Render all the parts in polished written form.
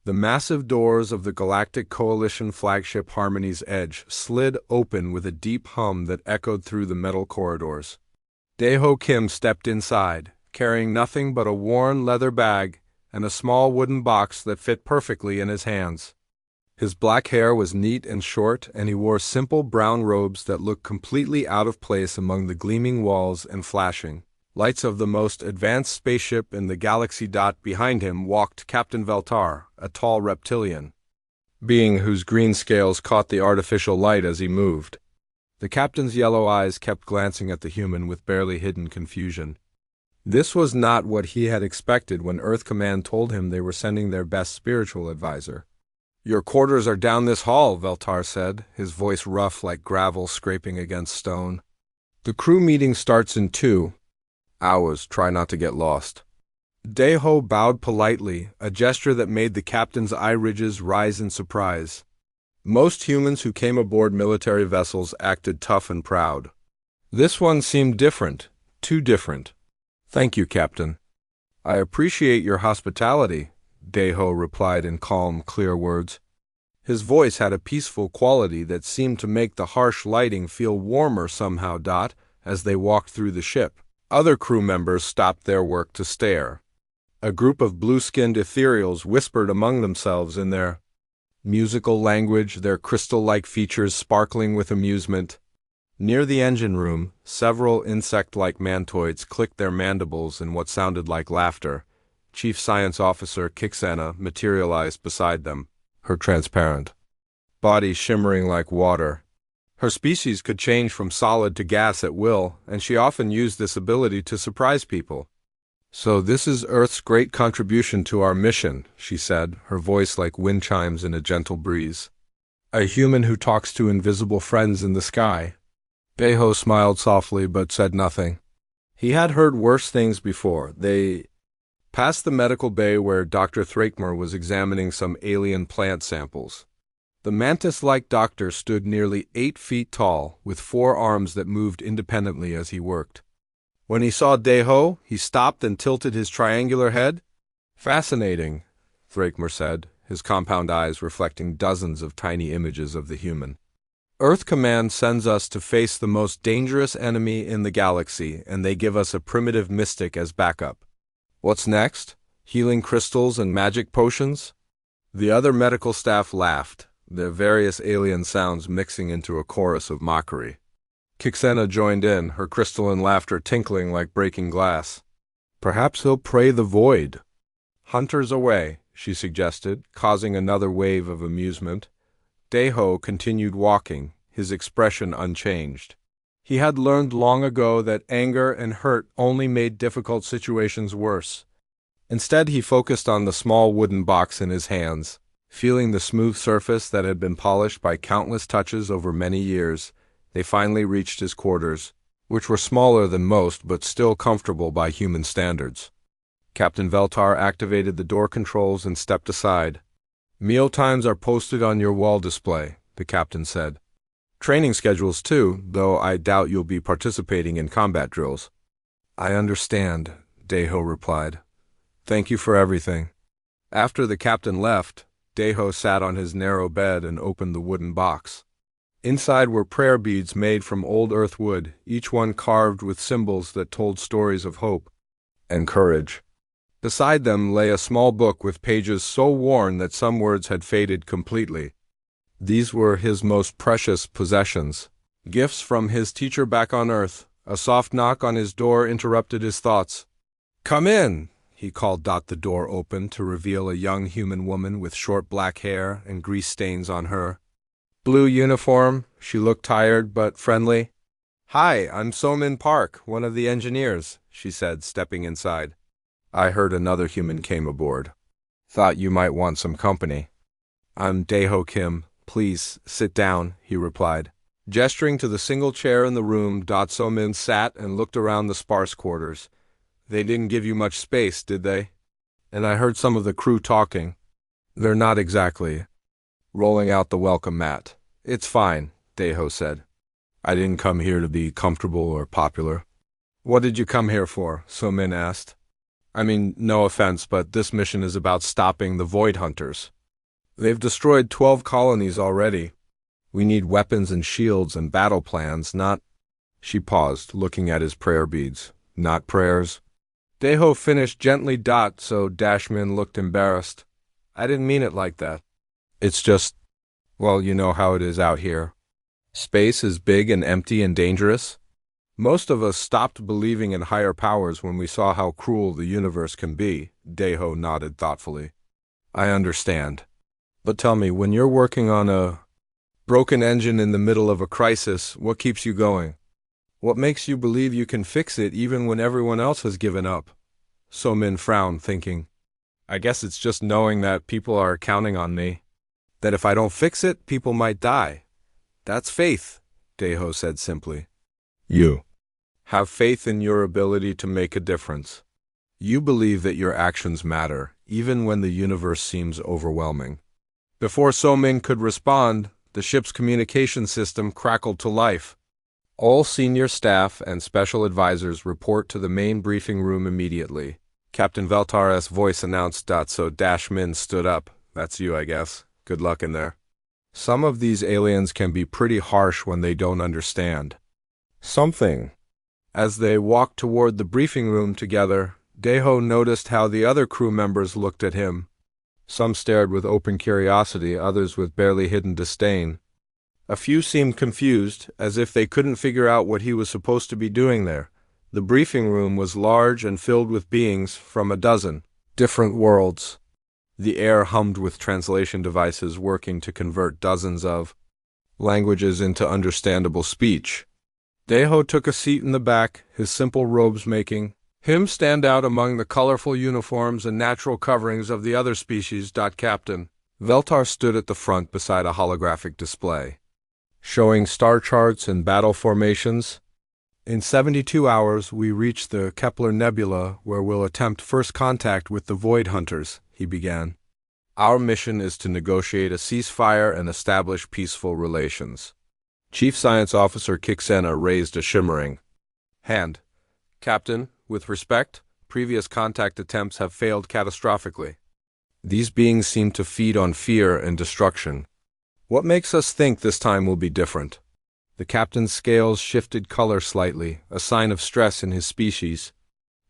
The massive doors of the Galactic Coalition flagship Harmony's Edge slid open with a deep hum that echoed through the metal corridors. Daeho Kim stepped inside, carrying nothing but a worn leather bag and a small wooden box that fit perfectly in his hands. His black hair was neat and short, and he wore simple brown robes that looked completely out of place among the gleaming walls and flashing lights of the most advanced spaceship in the galaxy. Behind him walked Captain Veltar, a tall reptilian being whose green scales caught the artificial light as he moved. The captain's yellow eyes kept glancing at the human with barely hidden confusion. This was not what he had expected when Earth Command told him they were sending their best spiritual advisor. "Your quarters are down this hall," Veltar said, his voice rough like gravel scraping against stone. "The crew meeting starts in 2 hours. Try not to get lost." Daeho bowed politely, a gesture that made the captain's eye ridges rise in surprise. Most humans who came aboard military vessels acted tough and proud. This one seemed different, too different. "Thank you, Captain." "I appreciate your hospitality," Daeho replied in calm, clear words. His voice had a peaceful quality that seemed to make the harsh lighting feel warmer somehow. As they walked through the ship, other crew members stopped their work to stare. A group of blue-skinned ethereals whispered among themselves in their musical language, their crystal-like features sparkling with amusement. Near the engine room, several insect-like mantoids clicked their mandibles in what sounded like laughter. Chief Science Officer Kixana materialized beside them, her transparent body shimmering like water. Her species could change from solid to gas at will, and she often used this ability to surprise people. "So this is Earth's great contribution to our mission," she said, her voice like wind chimes in a gentle breeze. "A human who talks to invisible friends in the sky." Daeho smiled softly but said nothing. He had heard worse things before. They passed the medical bay where Dr. Thrakmer was examining some alien plant samples. The mantis-like doctor stood nearly 8 feet tall, with 4 arms that moved independently as he worked. When he saw Daeho, he stopped and tilted his triangular head. "Fascinating," Thrakmer said, his compound eyes reflecting dozens of tiny images of the human. "Earth Command sends us to face the most dangerous enemy in the galaxy, and they give us a primitive mystic as backup. What's next? Healing crystals and magic potions?" The other medical staff laughed, their various alien sounds mixing into a chorus of mockery. Kixena joined in, her crystalline laughter tinkling like breaking glass. "Perhaps he'll pray the void." "Hunters away," she suggested, causing another wave of amusement. Daeho continued walking, his expression unchanged. He had learned long ago that anger and hurt only made difficult situations worse. Instead, he focused on the small wooden box in his hands, feeling the smooth surface that had been polished by countless touches over many years. They finally reached his quarters, which were smaller than most but still comfortable by human standards. Captain Veltar activated the door controls and stepped aside. "Meal times are posted on your wall display," the captain said. "Training schedules too, though I doubt you'll be participating in combat drills." "I understand," Daeho replied. "Thank you for everything." After the captain left, Daeho sat on his narrow bed and opened the wooden box. Inside were prayer beads made from old earth wood, each one carved with symbols that told stories of hope and courage. Beside them lay a small book with pages so worn that some words had faded completely. These were his most precious possessions, gifts from his teacher back on Earth. A soft knock on his door interrupted his thoughts. "Come in," he called. The door opened to reveal a young human woman with short black hair and grease stains on her blue uniform. She looked tired but friendly. "Hi, I'm Somin Park, one of the engineers," she said, stepping inside. "I heard another human came aboard. Thought you might want some company." "I'm Daeho Kim. Please, sit down," he replied. Gesturing to the single chair in the room, Somin sat and looked around the sparse quarters. "They didn't give you much space, did they? And I heard some of the crew talking." "They're not exactly." Rolling out the welcome mat. "It's fine," Daeho said. "I didn't come here to be comfortable or popular." "What did you come here for?" Somin asked. "I mean, no offense, but this mission is about stopping the Void Hunters." They've destroyed 12 colonies already. We need weapons and shields and battle plans, not— She paused, looking at his prayer beads. Not prayers. Deho finished gently. So Dashmin looked embarrassed. I didn't mean it like that. It's just, well, you know how it is out here. Space is big and empty and dangerous. Most of us stopped believing in higher powers when we saw how cruel the universe can be. Deho nodded thoughtfully. I understand. But tell me, when you're working on a broken engine in the middle of a crisis, what keeps you going? What makes you believe you can fix it even when everyone else has given up? So-min frowned, thinking, I guess it's just knowing that people are counting on me. That if I don't fix it, people might die. That's faith, Deho said simply. You have faith in your ability to make a difference. You believe that your actions matter, even when the universe seems overwhelming. Before So-min could respond, the ship's communication system crackled to life. All senior staff and special advisors report to the main briefing room immediately. Captain Veltar's voice announced. So Dashmin stood up. That's you, I guess. Good luck in there. Some of these aliens can be pretty harsh when they don't understand something. As they walked toward the briefing room together, Deho noticed how the other crew members looked at him. Some stared with open curiosity, others with barely hidden disdain. A few seemed confused, as if they couldn't figure out what he was supposed to be doing there. The briefing room was large and filled with beings from a dozen different worlds. The air hummed with translation devices working to convert dozens of languages into understandable speech. Deho took a seat in the back, his simple robes making him stand out among the colorful uniforms and natural coverings of the other species. Captain Veltar stood at the front beside a holographic display showing star charts and battle formations. In 72 hours, we reach the Kepler Nebula, where we'll attempt first contact with the Void Hunters, he began. Our mission is to negotiate a ceasefire and establish peaceful relations. Chief Science Officer Kixena raised a shimmering hand. Captain, with respect, previous contact attempts have failed catastrophically. These beings seem to feed on fear and destruction. What makes us think this time will be different? The captain's scales shifted color slightly, a sign of stress in his species.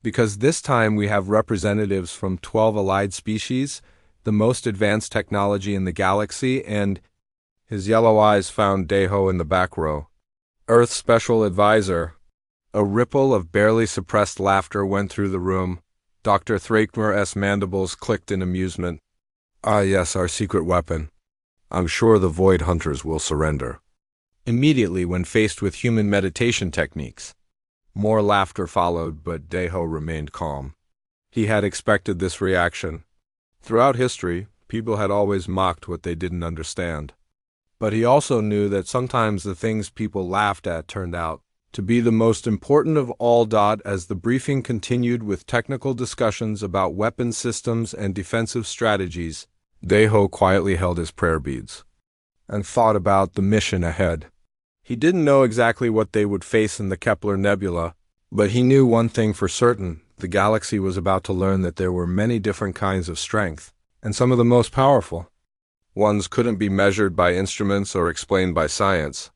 Because this time we have representatives from 12 allied species, the most advanced technology in the galaxy, and— His yellow eyes found Deho in the back row. Earth Special Advisor. A ripple of barely suppressed laughter went through the room. Dr. Thrakmer's mandibles clicked in amusement. Ah yes, our secret weapon. I'm sure the Void Hunters will surrender immediately when faced with human meditation techniques. More laughter followed, but Deho remained calm. He had expected this reaction. Throughout history, people had always mocked what they didn't understand. But he also knew that sometimes the things people laughed at turned out to be the most important of all. As the briefing continued with technical discussions about weapon systems and defensive strategies, Deho quietly held his prayer beads and thought about the mission ahead. He didn't know exactly what they would face in the Kepler Nebula, but he knew one thing for certain: the galaxy was about to learn that there were many different kinds of strength, and some of the most powerful ones couldn't be measured by instruments or explained by science.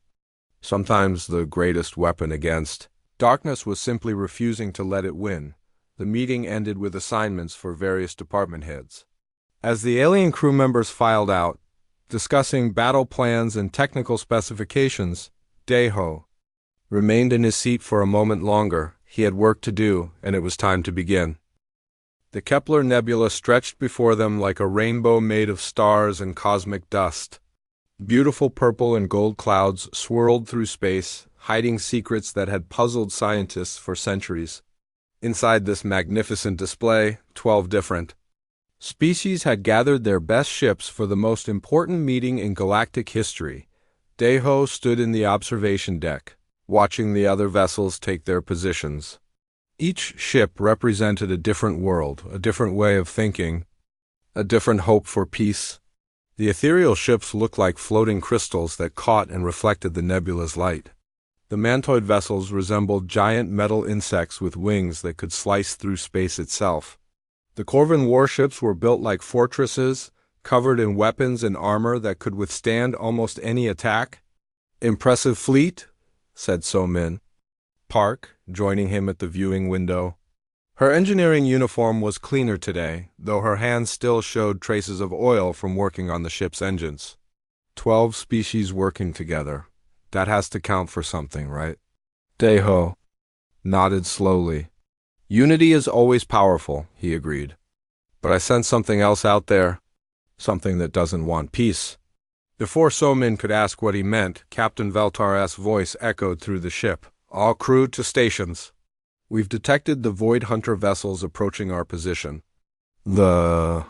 Sometimes the greatest weapon against darkness was simply refusing to let it win. The meeting ended with assignments for various department heads. As the alien crew members filed out, discussing battle plans and technical specifications, Deho remained in his seat for a moment longer. He had work to do, and it was time to begin. The Kepler Nebula stretched before them like a rainbow made of stars and cosmic dust. Beautiful purple and gold clouds swirled through space, hiding secrets that had puzzled scientists for centuries. Inside this magnificent display, 12 different species had gathered their best ships for the most important meeting in galactic history. Deho stood in the observation deck, watching the other vessels take their positions. Each ship represented a different world, a different way of thinking, a different hope for peace. The ethereal ships looked like floating crystals that caught and reflected the nebula's light. The mantoid vessels resembled giant metal insects with wings that could slice through space itself. The Corvin warships were built like fortresses, covered in weapons and armor that could withstand almost any attack. "Impressive fleet," said So-min. Park, joining him at the viewing window. Her engineering uniform was cleaner today, though her hands still showed traces of oil from working on the ship's engines. 12 species working together. That has to count for something, right? Daeho nodded slowly. "Unity is always powerful," he agreed. "But I sense something else out there. Something that doesn't want peace." Before So-min could ask what he meant, Captain Veltar's voice echoed through the ship. "All crew to stations. We've detected the Void Hunter vessels approaching our position." The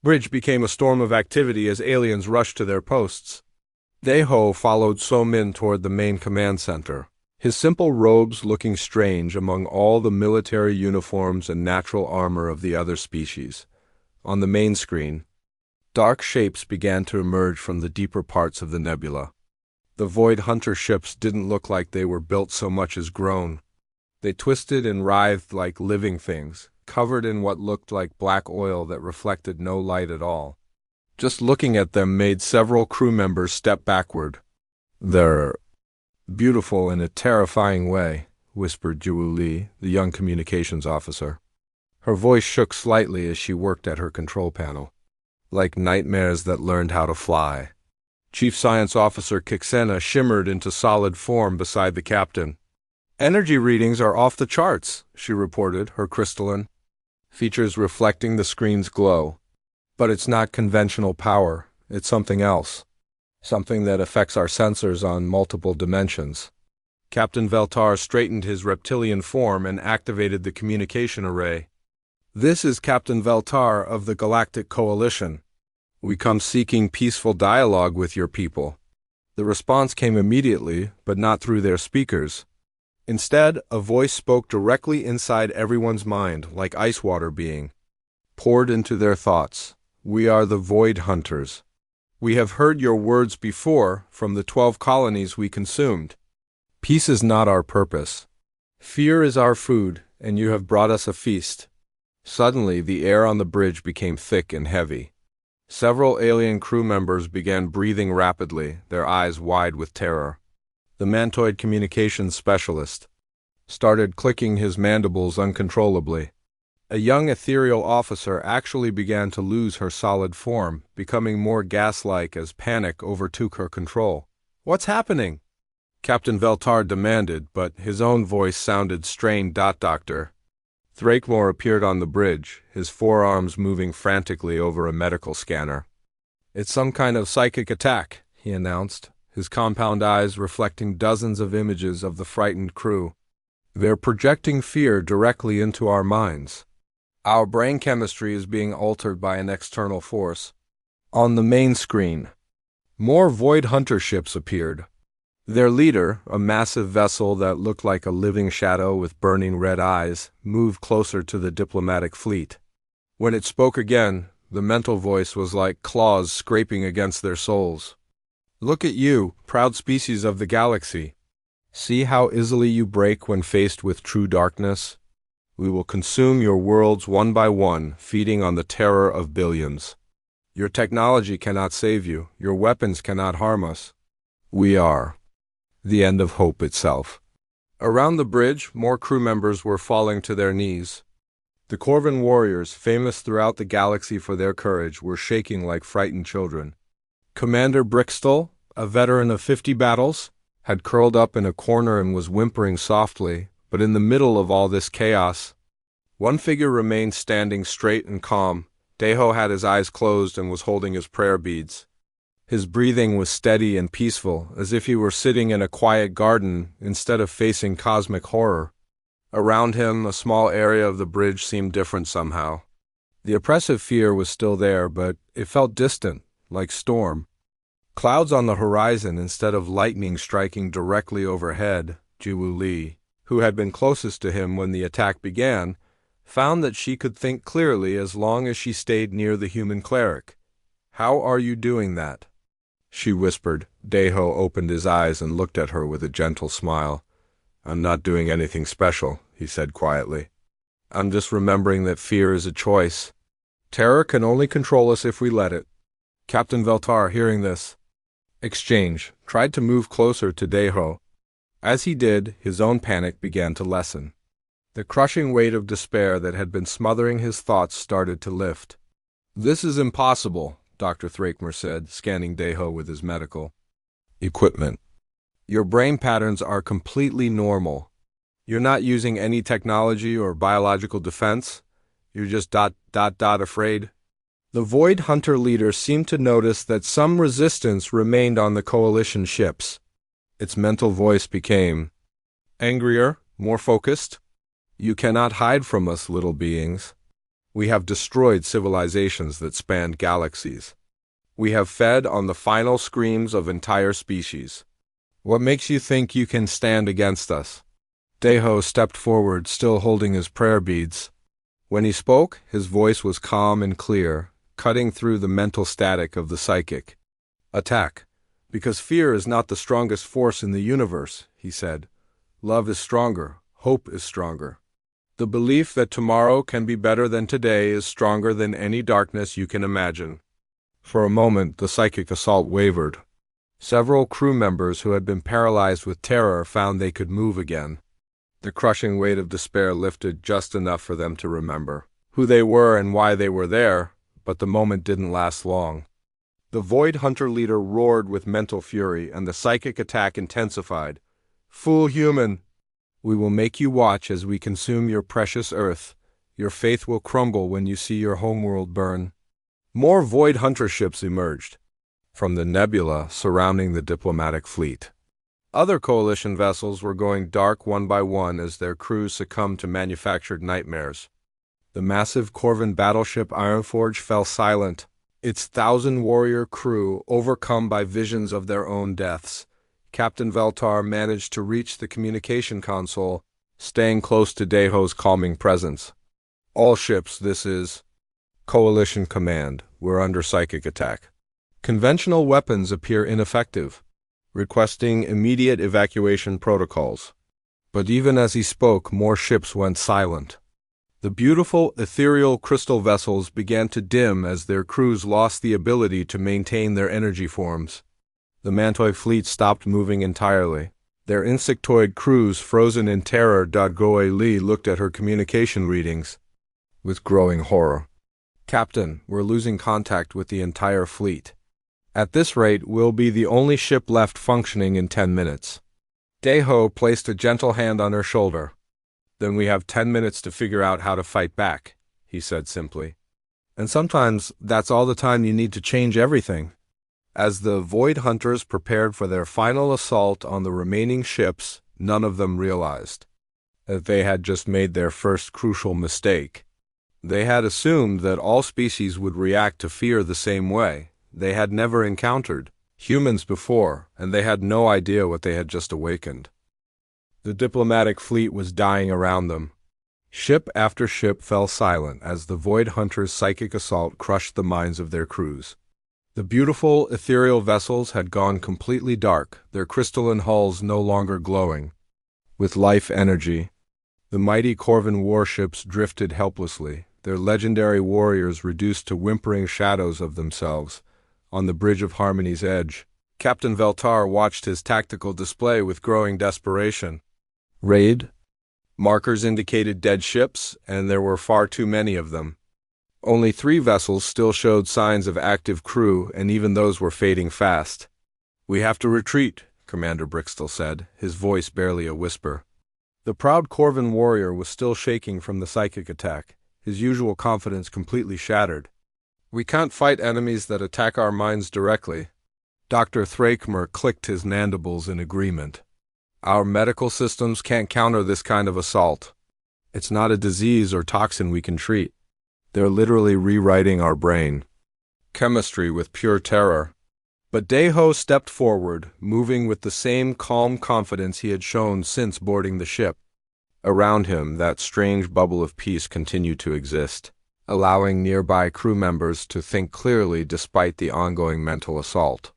bridge became a storm of activity as aliens rushed to their posts. Daeho followed So-min toward the main command center, his simple robes looking strange among all the military uniforms and natural armor of the other species. On the main screen, dark shapes began to emerge from the deeper parts of the nebula. The Void Hunter ships didn't look like they were built so much as grown. They twisted and writhed like living things, covered in what looked like black oil that reflected no light at all. Just looking at them made several crew members step backward. "They're beautiful in a terrifying way," whispered Jiwoo Lee, the young communications officer. Her voice shook slightly as she worked at her control panel. "Like nightmares that learned how to fly." Chief Science Officer Kixena shimmered into solid form beside the captain. "Energy readings are off the charts," she reported, her crystalline features reflecting the screen's glow. "But it's not conventional power. It's something else. Something that affects our sensors on multiple dimensions." Captain Veltar straightened his reptilian form and activated the communication array. "This is Captain Veltar of the Galactic Coalition. We come seeking peaceful dialogue with your people." The response came immediately, but not through their speakers. Instead, a voice spoke directly inside everyone's mind, like ice water being poured into their thoughts. "We are the Void Hunters. We have heard your words before from the 12 colonies we consumed. Peace is not our purpose. Fear is our food, and you have brought us a feast." Suddenly, the air on the bridge became thick and heavy. Several alien crew members began breathing rapidly, their eyes wide with terror. The Mantoid communications specialist started clicking his mandibles uncontrollably. A young ethereal officer actually began to lose her solid form, becoming more gas-like as panic overtook her control. "What's happening?" Captain Veltar demanded, but his own voice sounded strained. "Doctor." Thrakemore appeared on the bridge, his forearms moving frantically over a medical scanner. "It's some kind of psychic attack," he announced, his compound eyes reflecting dozens of images of the frightened crew. "They're projecting fear directly into our minds. Our brain chemistry is being altered by an external force." On the main screen, more Void Hunter ships appeared. Their leader, a massive vessel that looked like a living shadow with burning red eyes, moved closer to the diplomatic fleet. When it spoke again, the mental voice was like claws scraping against their souls. "Look at you, proud species of the galaxy. See how easily you break when faced with true darkness? We will consume your worlds one by one, feeding on the terror of billions. Your technology cannot save you. Your weapons cannot harm us. We are the end of hope itself." Around the bridge, more crew members were falling to their knees. The Corvin warriors, famous throughout the galaxy for their courage, were shaking like frightened children. Commander Brickstall, a veteran of 50 battles, had curled up in a corner and was whimpering softly, but in the middle of all this chaos, one figure remained standing straight and calm. Daeho had his eyes closed and was holding his prayer beads. His breathing was steady and peaceful, as if he were sitting in a quiet garden instead of facing cosmic horror. Around him, a small area of the bridge seemed different somehow. The oppressive fear was still there, but it felt distant, like storm. Clouds on the horizon instead of lightning striking directly overhead. Jiwoo Lee, who had been closest to him when the attack began, found that she could think clearly as long as she stayed near the human cleric. "How are you doing that?" she whispered. Daeho opened his eyes and looked at her with a gentle smile. "I'm not doing anything special," he said quietly. "I'm just remembering that fear is a choice. Terror can only control us if we let it. Captain Veltar, hearing this exchange, tried to move closer to Deho. As he did, his own panic began to lessen. The crushing weight of despair that had been smothering his thoughts started to lift. "This is impossible," Dr. Thrakmer said, scanning Deho with his medical equipment. "Your brain patterns are completely normal. You're not using any technology or biological defense. You're just afraid." The Void Hunter leader seemed to notice that some resistance remained on the Coalition ships. Its mental voice became angrier, more focused. "You cannot hide from us, little beings. We have destroyed civilizations that spanned galaxies. We have fed on the final screams of entire species. What makes you think you can stand against us?" Deho stepped forward, still holding his prayer beads. When he spoke, his voice was calm and clear, cutting through the mental static of the psychic. "Attack. Because fear is not the strongest force in the universe," he said. "Love is stronger. Hope is stronger. The belief that tomorrow can be better than today is stronger than any darkness you can imagine." For a moment, the psychic assault wavered. Several crew members who had been paralyzed with terror found they could move again. The crushing weight of despair lifted just enough for them to remember who they were and why they were there, but the moment didn't last long. The Void Hunter leader roared with mental fury, and the psychic attack intensified. "Fool human! We will make you watch as we consume your precious Earth. Your faith will crumble when you see your homeworld burn." More Void Hunter ships emerged from the nebula surrounding the diplomatic fleet. Other Coalition vessels were going dark one by one as their crews succumbed to manufactured nightmares. The massive Corvin battleship Ironforge fell silent, its 1,000-warrior crew overcome by visions of their own deaths. Captain Veltar managed to reach the communication console, staying close to Deho's calming presence. "All ships, this is Coalition Command. We're under psychic attack. Conventional weapons appear ineffective. Requesting immediate evacuation protocols." But even as he spoke, more ships went silent. The beautiful, ethereal crystal vessels began to dim as their crews lost the ability to maintain their energy forms. The Mantoi fleet stopped moving entirely. Their insectoid crews frozen in terror. Goe Li looked at her communication readings with growing horror. "Captain, we're losing contact with the entire fleet. At this rate, we'll be the only ship left functioning in 10 minutes. Deho placed a gentle hand on her shoulder. "Then we have 10 minutes to figure out how to fight back," he said simply. "And sometimes that's all the time you need to change everything." As the Void Hunters prepared for their final assault on the remaining ships, none of them realized that they had just made their first crucial mistake. They had assumed that all species would react to fear the same way. They had never encountered humans before, and they had no idea what they had just awakened. The diplomatic fleet was dying around them. Ship after ship fell silent as the Void Hunters' psychic assault crushed the minds of their crews. The beautiful, ethereal vessels had gone completely dark, their crystalline hulls no longer glowing with life energy. The mighty Corvin warships drifted helplessly, their legendary warriors reduced to whimpering shadows of themselves on the bridge of Harmony's edge. Captain Veltar watched his tactical display with growing desperation. Raid markers indicated dead ships, and there were far too many of them. Only 3 vessels still showed signs of active crew, and even those were fading fast. "We have to retreat," Commander Brixtel said, his voice barely a whisper. The proud Corvin warrior was still shaking from the psychic attack, his usual confidence completely shattered. "We can't fight enemies that attack our minds directly." Dr. Thrakmer clicked his mandibles in agreement. "Our medical systems can't counter this kind of assault. It's not a disease or toxin we can treat. They're literally rewriting our brain chemistry with pure terror." But Deho stepped forward, moving with the same calm confidence he had shown since boarding the ship. Around him, that strange bubble of peace continued to exist, allowing nearby crew members to think clearly despite the ongoing mental assault.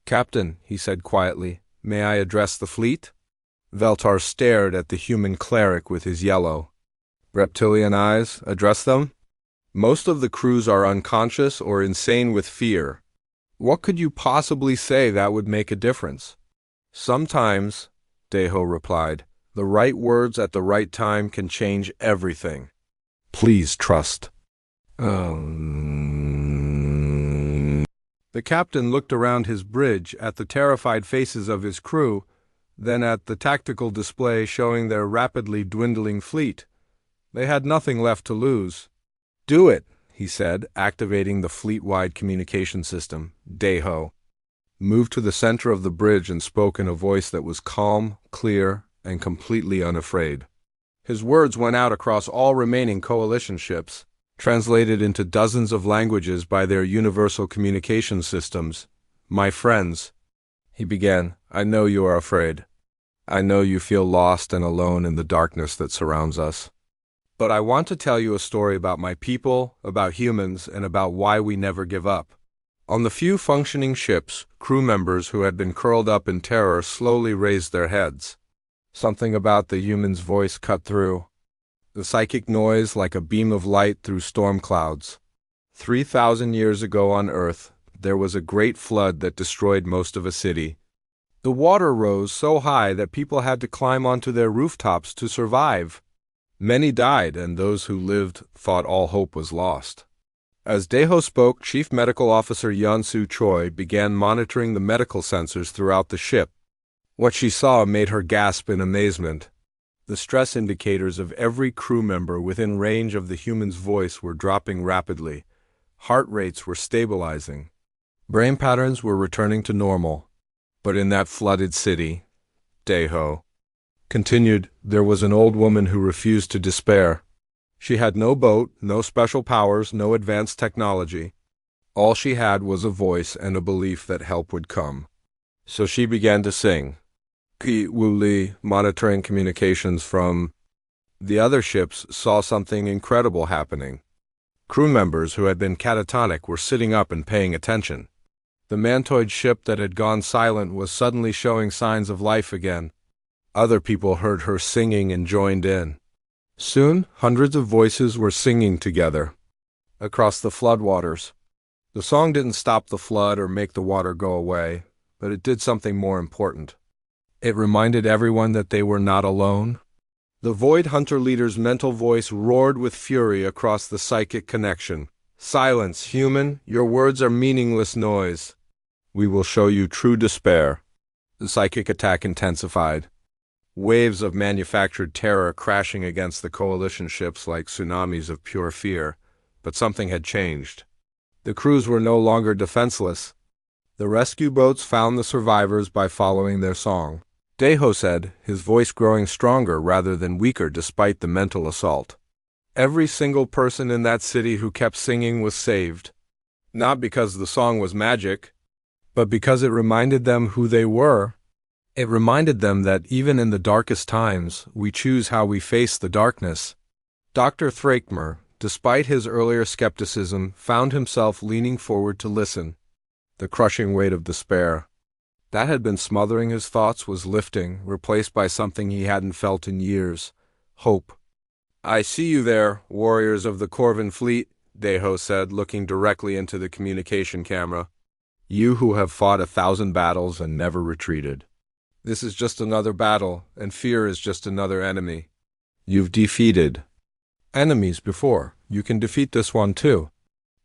"Captain," he said quietly, "may I address the fleet?" Veltar stared at the human cleric with his yellow, reptilian eyes. "Address them? Most of the crews are unconscious or insane with fear. What could you possibly say that would make a difference? Sometimes, Deho replied, the right words at the right time can change everything. Please trust. The captain looked around his bridge at the terrified faces of his crew, then at the tactical display showing their rapidly dwindling fleet. They had nothing left to lose. Do it, he said, activating the fleet-wide communication system, Deho. Moved to the center of the bridge and spoke in a voice that was calm, clear, and completely unafraid. His words went out across all remaining coalition ships, translated into dozens of languages by their universal communication systems. My friends, he began, I know you are afraid. I know you feel lost and alone in the darkness that surrounds us. But I want to tell you a story about my people, about humans, and about why we never give up. On the few functioning ships, crew members who had been curled up in terror slowly raised their heads. Something about the human's voice cut through. The psychic noise like a beam of light through storm clouds. 3,000 years ago on Earth, there was a great flood that destroyed most of a city. The water rose so high that people had to climb onto their rooftops to survive. Many died, and those who lived thought all hope was lost. As Deho spoke, Chief Medical Officer Yeon-Soo Choi began monitoring the medical sensors throughout the ship. What she saw made her gasp in amazement. The stress indicators of every crew member within range of the human's voice were dropping rapidly. Heart rates were stabilizing. Brain patterns were returning to normal. But in that flooded city, Deho continued, there was an old woman who refused to despair. She had no boat, no special powers, no advanced technology. All she had was a voice and a belief that help would come. So she began to sing. Ki Wuli, monitoring communications from the other ships, saw something incredible happening. Crew members who had been catatonic were sitting up and paying attention. The mantoid ship that had gone silent was suddenly showing signs of life again. Other people heard her singing and joined in. Soon, hundreds of voices were singing together across the floodwaters. The song didn't stop the flood or make the water go away, but it did something more important. It reminded everyone that they were not alone. The Void Hunter leader's mental voice roared with fury across the psychic connection. Silence, human, your words are meaningless noise. We will show you true despair. The psychic attack intensified. Waves of manufactured terror crashing against the coalition ships like tsunamis of pure fear, but something had changed. The crews were no longer defenseless. The rescue boats found the survivors by following their song. Deho said, his voice growing stronger rather than weaker despite the mental assault. Every single person in that city who kept singing was saved. Not because the song was magic, but because it reminded them who they were. It reminded them that even in the darkest times, we choose how we face the darkness. Dr. Thrakmer, despite his earlier skepticism, found himself leaning forward to listen. The crushing weight of despair that had been smothering his thoughts was lifting, replaced by something he hadn't felt in years: hope. I see you there, warriors of the Corvin fleet, Deho said, looking directly into the communication camera. You who have fought 1,000 battles and never retreated. This is just another battle, and fear is just another enemy. You've defeated enemies before. You can defeat this one too.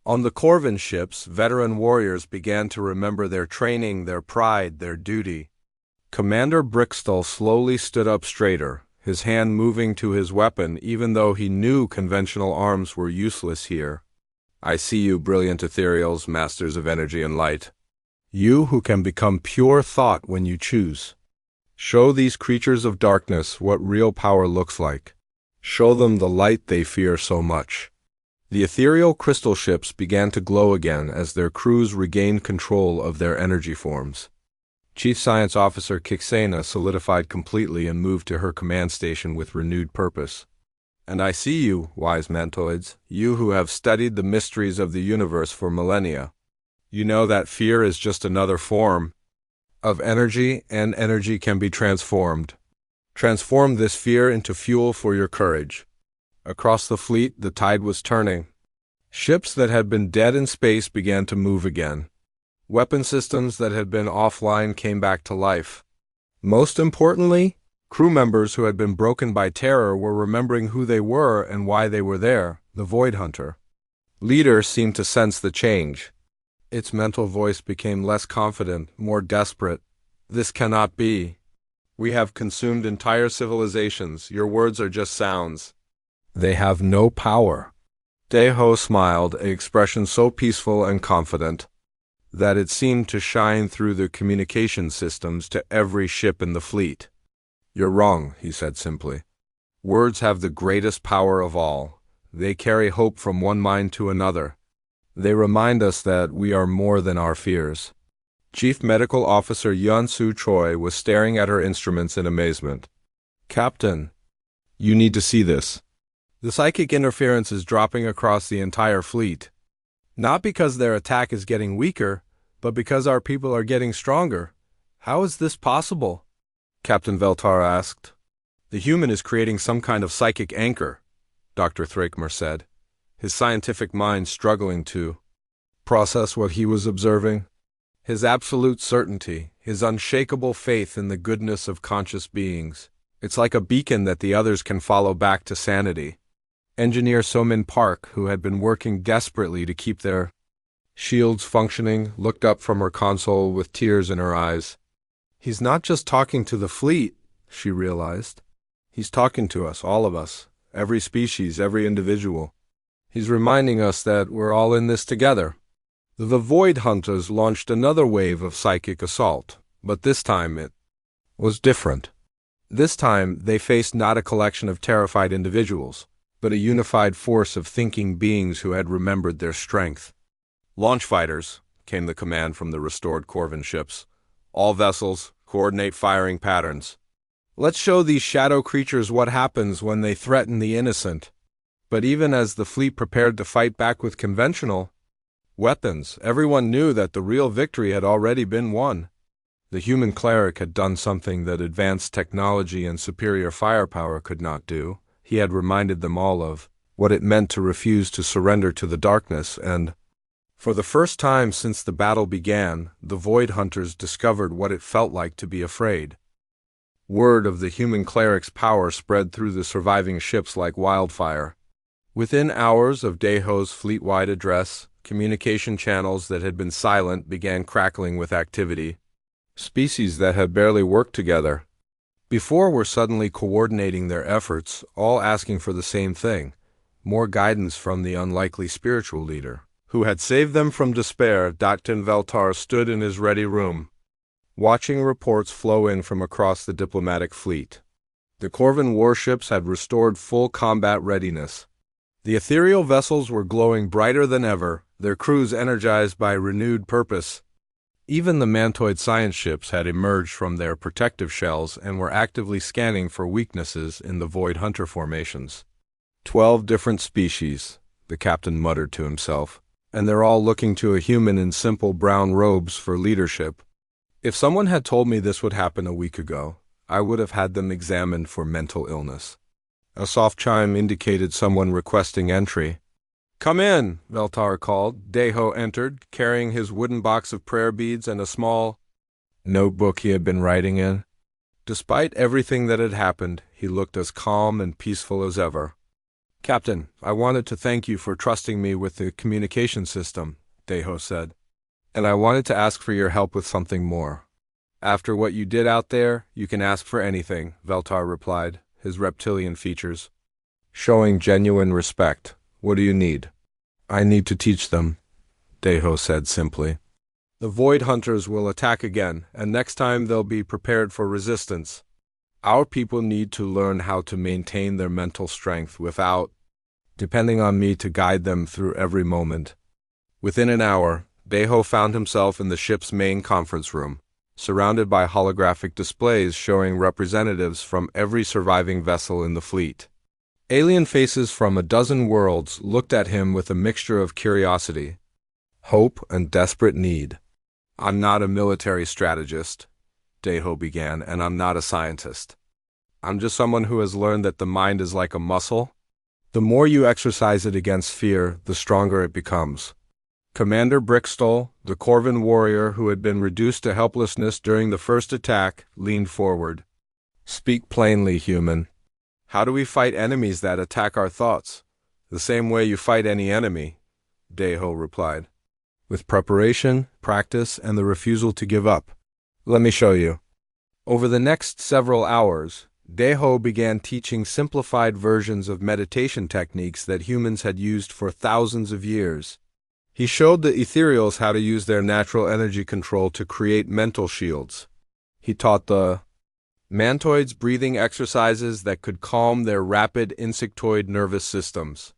On the Corvin ships, veteran warriors began to remember their training, their pride, their duty. Commander Brickstall slowly stood up straighter, his hand moving to his weapon even though he knew conventional arms were useless here. I see you, brilliant ethereals, masters of energy and light. You who can become pure thought when you choose. Show these creatures of darkness what real power looks like. Show them the light they fear so much. The ethereal crystal ships began to glow again as their crews regained control of their energy forms. Chief Science Officer Kixena solidified completely and moved to her command station with renewed purpose. And I see you, wise mantoids, you who have studied the mysteries of the universe for millennia. You know that fear is just another form of energy, and energy can be transformed. Transform this fear into fuel for your courage. Across the fleet, the tide was turning. Ships that had been dead in space began to move again. Weapon systems that had been offline came back to life. Most importantly, crew members who had been broken by terror were remembering who they were and why they were there, the Void Hunter. Leader seemed to sense the change. Its mental voice became less confident, more desperate. This cannot be. We have consumed entire civilizations. Your words are just sounds. They have no power. Deho smiled, an expression so peaceful and confident that it seemed to shine through the communication systems to every ship in the fleet. You're wrong, he said simply. Words have the greatest power of all. They carry hope from one mind to another. They remind us that we are more than our fears. Chief Medical Officer Yun-Soo Choi was staring at her instruments in amazement. Captain, you need to see this. The psychic interference is dropping across the entire fleet. Not because their attack is getting weaker, but because our people are getting stronger. How is this possible? Captain Veltar asked. The human is creating some kind of psychic anchor, Dr. Thrakmer said, his scientific mind struggling to process what he was observing. His absolute certainty, his unshakable faith in the goodness of conscious beings. It's like a beacon that the others can follow back to sanity. Engineer So-min Park, who had been working desperately to keep their shields functioning, looked up from her console with tears in her eyes. He's not just talking to the fleet, she realized. He's talking to us, all of us, every species, every individual. He's reminding us that we're all in this together. The Void Hunters launched another wave of psychic assault, but this time it was different. This time they faced not a collection of terrified individuals, but a unified force of thinking beings who had remembered their strength. Launch fighters, came the command from the restored Corvin ships. All vessels, coordinate firing patterns. Let's show these shadow creatures what happens when they threaten the innocent. But even as the fleet prepared to fight back with conventional weapons, everyone knew that the real victory had already been won. The human cleric had done something that advanced technology and superior firepower could not do. He had reminded them all of what it meant to refuse to surrender to the darkness, and for the first time since the battle began, the Void Hunters discovered what it felt like to be afraid. Word of the human cleric's power spread through the surviving ships like wildfire. Within hours of Deho's fleet-wide address, communication channels that had been silent began crackling with activity. Species that had barely worked together before were suddenly coordinating their efforts, all asking for the same thing, more guidance from the unlikely spiritual leader, who had saved them from despair. Dr. Veltar stood in his ready room, watching reports flow in from across the diplomatic fleet. The Corvin warships had restored full combat readiness. The ethereal vessels were glowing brighter than ever, their crews energized by renewed purpose. Even the Mantoid science ships had emerged from their protective shells and were actively scanning for weaknesses in the Void Hunter formations. 12 different species, the captain muttered to himself, and they're all looking to a human in simple brown robes for leadership. If someone had told me this would happen a week ago, I would have had them examined for mental illness. A soft chime indicated someone requesting entry. Come in, Veltar called. Deho entered, carrying his wooden box of prayer beads and a small notebook he had been writing in. Despite everything that had happened, he looked as calm and peaceful as ever. Captain, I wanted to thank you for trusting me with the communication system, Deho said. And I wanted to ask for your help with something more. After what you did out there, you can ask for anything, Veltar replied, his reptilian features showing genuine respect. What do you need? I need to teach them, Deho said simply. The Void Hunters will attack again, and next time they'll be prepared for resistance. Our people need to learn how to maintain their mental strength without depending on me to guide them through every moment. Within an hour, Deho found himself in the ship's main conference room, surrounded by holographic displays showing representatives from every surviving vessel in the fleet. Alien faces from a dozen worlds looked at him with a mixture of curiosity, hope, and desperate need. I'm not a military strategist, Deho began, and I'm not a scientist. I'm just someone who has learned that the mind is like a muscle. The more you exercise it against fear, the stronger it becomes. Commander Brickstall, the Corvin warrior who had been reduced to helplessness during the first attack, leaned forward. "Speak plainly, human. How do we fight enemies that attack our thoughts?" "The same way you fight any enemy," Deho replied. "With preparation, practice, and the refusal to give up. Let me show you." Over the next several hours, Deho began teaching simplified versions of meditation techniques that humans had used for thousands of years. He showed the ethereals how to use their natural energy control to create mental shields. He taught the mantoids breathing exercises that could calm their rapid insectoid nervous systems.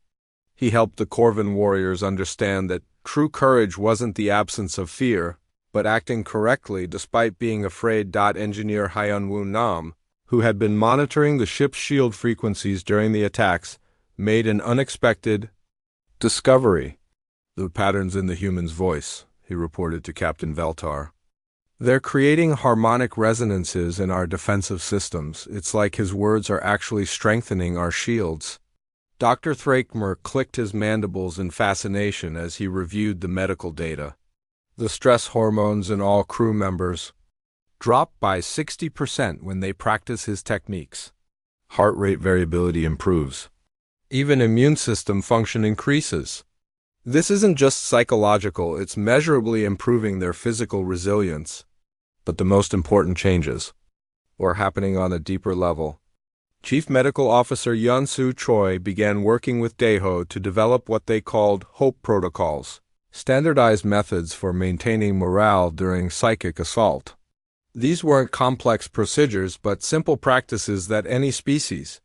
He helped the Corvin warriors understand that true courage wasn't the absence of fear, but acting correctly despite being afraid. Engineer Hyun-Woo Nam, who had been monitoring the ship's shield frequencies during the attacks, made an unexpected discovery. "The patterns in the human's voice," he reported to Captain Veltar. "They're creating harmonic resonances in our defensive systems. It's like his words are actually strengthening our shields." Dr. Thrakmer clicked his mandibles in fascination as he reviewed the medical data. The stress hormones in all crew members dropped by 60% when they practice his techniques. Heart rate variability improves. Even immune system function increases. This isn't just psychological, it's measurably improving their physical resilience. But the most important changes were happening on a deeper level. Chief Medical Officer Yun-Soo Choi began working with Deho to develop what they called HOPE protocols, standardized methods for maintaining morale during psychic assault. These weren't complex procedures, but simple practices that any species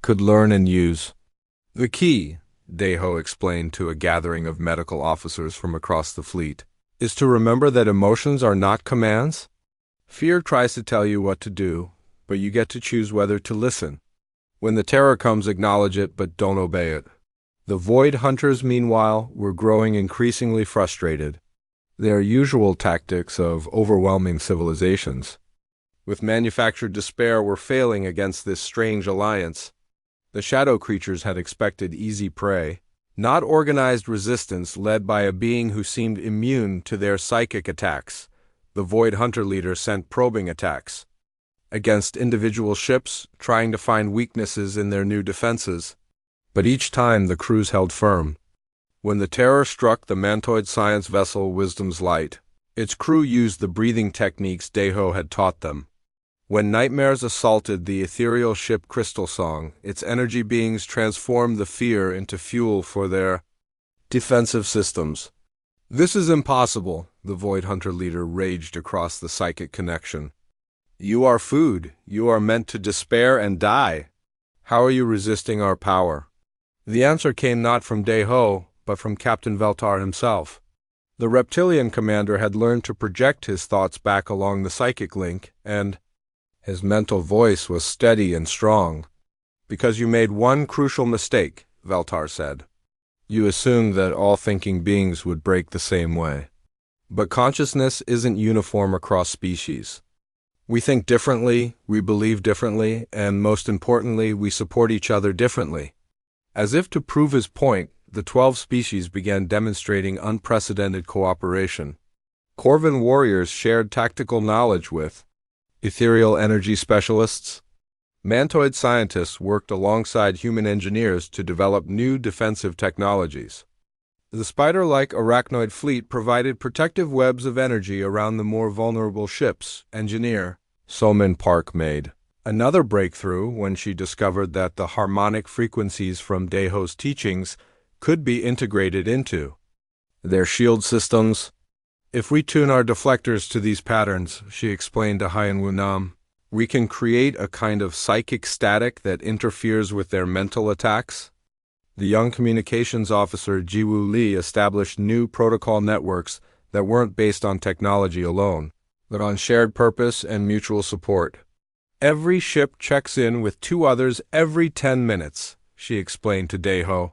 could learn and use. "The key," Deho explained to a gathering of medical officers from across the fleet, "is to remember that emotions are not commands. Fear tries to tell you what to do, but you get to choose whether to listen. When the terror comes, acknowledge it, but don't obey it." The Void Hunters, meanwhile, were growing increasingly frustrated. Their usual tactics of overwhelming civilizations with manufactured despair were failing against this strange alliance. The shadow creatures had expected easy prey, not organized resistance led by a being who seemed immune to their psychic attacks. The Void Hunter leader sent probing attacks against individual ships, trying to find weaknesses in their new defenses. But each time the crews held firm. When the terror struck the mantoid science vessel Wisdom's Light, its crew used the breathing techniques Deho had taught them. When nightmares assaulted the ethereal ship Crystal Song, its energy beings transformed the fear into fuel for their defensive systems. "This is impossible," the Void Hunter leader raged across the psychic connection. "You are food. You are meant to despair and die. How are you resisting our power?" The answer came not from Deho, but from Captain Veltar himself. The reptilian commander had learned to project his thoughts back along the psychic link, and his mental voice was steady and strong. "Because you made one crucial mistake," Veltar said. "You assumed that all thinking beings would break the same way. But consciousness isn't uniform across species. We think differently, we believe differently, and most importantly, we support each other differently." As if to prove his point, the 12 species began demonstrating unprecedented cooperation. Corvin warriors shared tactical knowledge with ethereal energy specialists. Mantoid scientists worked alongside human engineers to develop new defensive technologies. The spider-like arachnoid fleet provided protective webs of energy around the more vulnerable ships, engineer Somin Park made another breakthrough when she discovered that the harmonic frequencies from Deho's teachings could be integrated into their shield systems. "If we tune our deflectors to these patterns," she explained to Hyun-Woo Nam, "we can create a kind of psychic static that interferes with their mental attacks." The young communications officer Ji-Woo Lee established new protocol networks that weren't based on technology alone, but on shared purpose and mutual support. "Every ship checks in with 2 others every 10 minutes, she explained to Deho.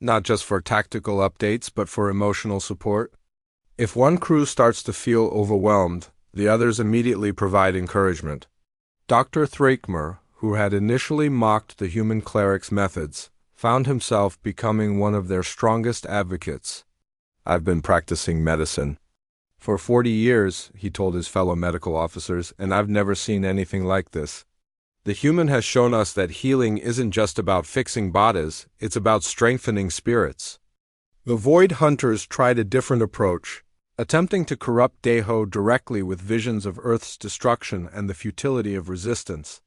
"Not just for tactical updates, but for emotional support. If one crew starts to feel overwhelmed, the others immediately provide encouragement." Dr. Thrakmer, who had initially mocked the human cleric's methods, found himself becoming one of their strongest advocates. I've been practicing medicine for 40 years, he told his fellow medical officers, and I've never seen anything like this. The human has shown us that healing isn't just about fixing bodies, it's about strengthening spirits. The Void Hunters tried a different approach, attempting to corrupt Deho directly with visions of Earth's destruction and the futility of resistance.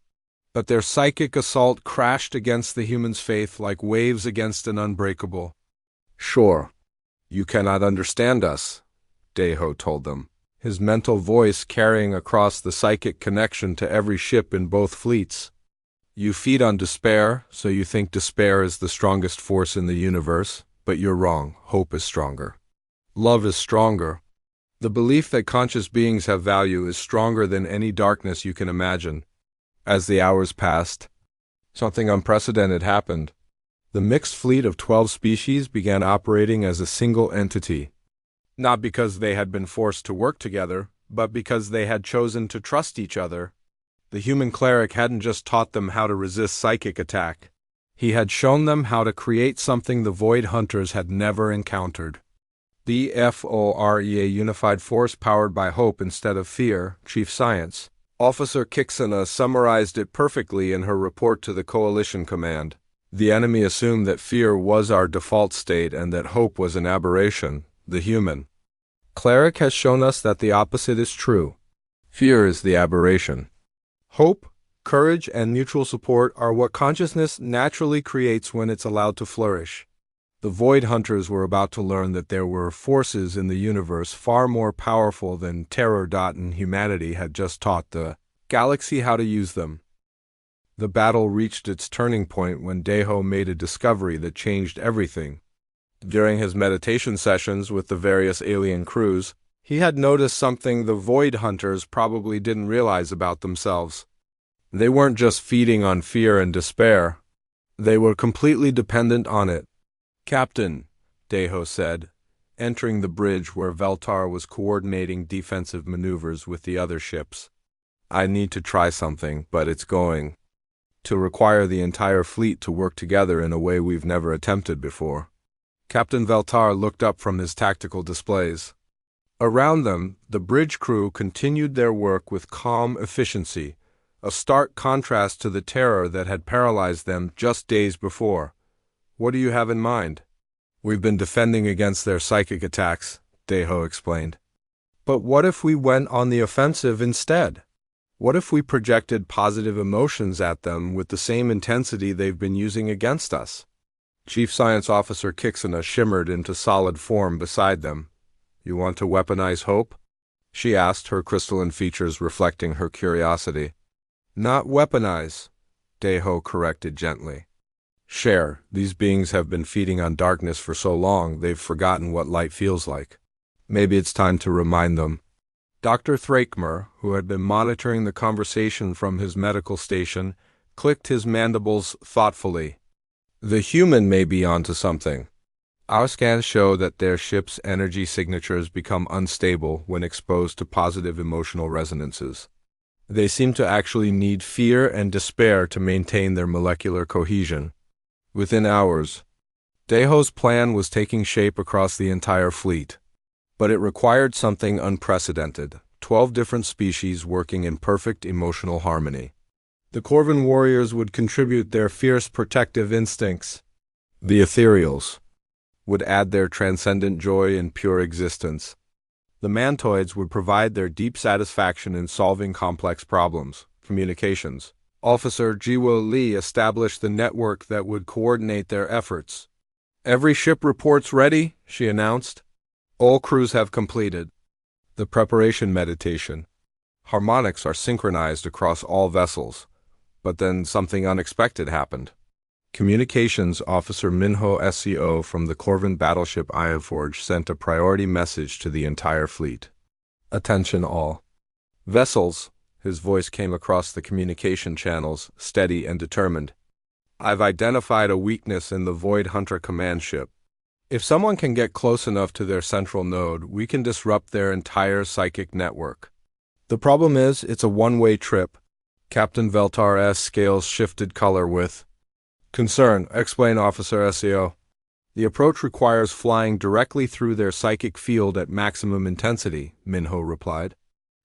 But their psychic assault crashed against the human's faith like waves against an unbreakable shore. You cannot understand us, Deho told them, his mental voice carrying across the psychic connection to every ship in both fleets. You feed on despair, so you think despair is the strongest force in the universe, but you're wrong. Hope is stronger. Love is stronger. The belief that conscious beings have value is stronger than any darkness you can imagine. As the hours passed, something unprecedented happened. The mixed fleet of 12 species began operating as a single entity. Not because they had been forced to work together, but because they had chosen to trust each other. The human cleric hadn't just taught them how to resist psychic attack. He had shown them how to create something the Void Hunters had never encountered. The FORE, a unified force powered by hope instead of fear, Chief Science Officer Kixana summarized it perfectly in her report to the Coalition Command. The enemy assumed that fear was our default state and that hope was an aberration, the human cleric has shown us that the opposite is true. Fear is the aberration. Hope, courage, and mutual support are what consciousness naturally creates when it's allowed to flourish. The Void Hunters were about to learn that there were forces in the universe far more powerful than terror. And humanity had just taught the galaxy how to use them. The battle reached its turning point when Deho made a discovery that changed everything. During his meditation sessions with the various alien crews, he had noticed something the Void Hunters probably didn't realize about themselves. They weren't just feeding on fear and despair. They were completely dependent on it. Captain, Deho said, entering the bridge where Veltar was coordinating defensive maneuvers with the other ships. I need to try something, but it's going to require the entire fleet to work together in a way we've never attempted before. Captain Veltar looked up from his tactical displays. Around them, the bridge crew continued their work with calm efficiency, a stark contrast to the terror that had paralyzed them just days before. What do you have in mind? We've been defending against their psychic attacks, Deho explained. But what if we went on the offensive instead? What if we projected positive emotions at them with the same intensity they've been using against us? Chief Science Officer Kixana shimmered into solid form beside them. You want to weaponize hope? She asked, her crystalline features reflecting her curiosity. Not weaponize, Deho corrected gently. Share, these beings have been feeding on darkness for so long they've forgotten what light feels like. Maybe it's time to remind them. Dr. Thrakmer, who had been monitoring the conversation from his medical station, clicked his mandibles thoughtfully. The human may be onto something. Our scans show that their ship's energy signatures become unstable when exposed to positive emotional resonances. They seem to actually need fear and despair to maintain their molecular cohesion. Within hours, Deho's plan was taking shape across the entire fleet. But it required something unprecedented, 12 different species working in perfect emotional harmony. The Corvan warriors would contribute their fierce protective instincts. The ethereals would add their transcendent joy and pure existence. The mantoids would provide their deep satisfaction in solving complex problems, communications. Officer Jiwo Lee established the network that would coordinate their efforts. Every ship reports ready, she announced. All crews have completed the preparation meditation. Harmonics are synchronized across all vessels, but then something unexpected happened. Communications Officer Minho SCO from the Corvan battleship Ironforge sent a priority message to the entire fleet. Attention all. Vessels, his voice came across the communication channels, steady and determined. I've identified a weakness in the Void Hunter command ship. If someone can get close enough to their central node, we can disrupt their entire psychic network. The problem is, it's a one-way trip. Captain Veltar's scales shifted color with concern. Explain, Officer SEO. The approach requires flying directly through their psychic field at maximum intensity, Minho replied.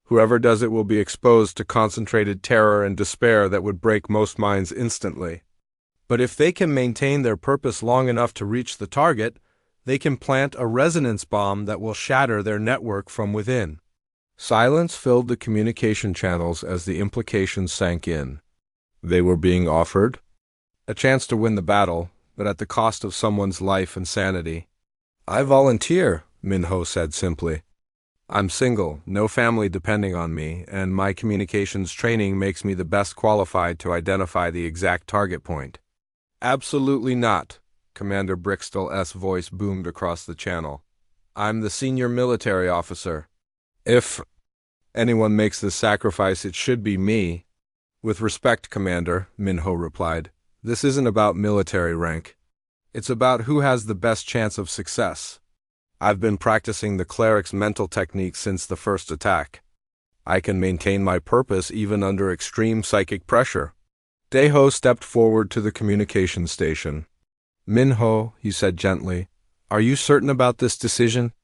Whoever does it will be exposed to concentrated terror and despair that would break most minds instantly. But if they can maintain their purpose long enough to reach the target, they can plant a resonance bomb that will shatter their network from within. Silence filled the communication channels as the implications sank in. They were being offered a chance to win the battle, but at the cost of someone's life and sanity. I volunteer, Minho said simply. I'm single, no family depending on me, and my communications training makes me the best qualified to identify the exact target point. Absolutely not, Commander Brixtle's voice boomed across the channel. I'm the senior military officer. If anyone makes this sacrifice, it should be me. With respect, Commander, Minho replied, this isn't about military rank. It's about who has the best chance of success. I've been practicing the Cleric's mental technique since the first attack. I can maintain my purpose even under extreme psychic pressure. Deho stepped forward to the communication station. Minho, he said gently, are you certain about this decision?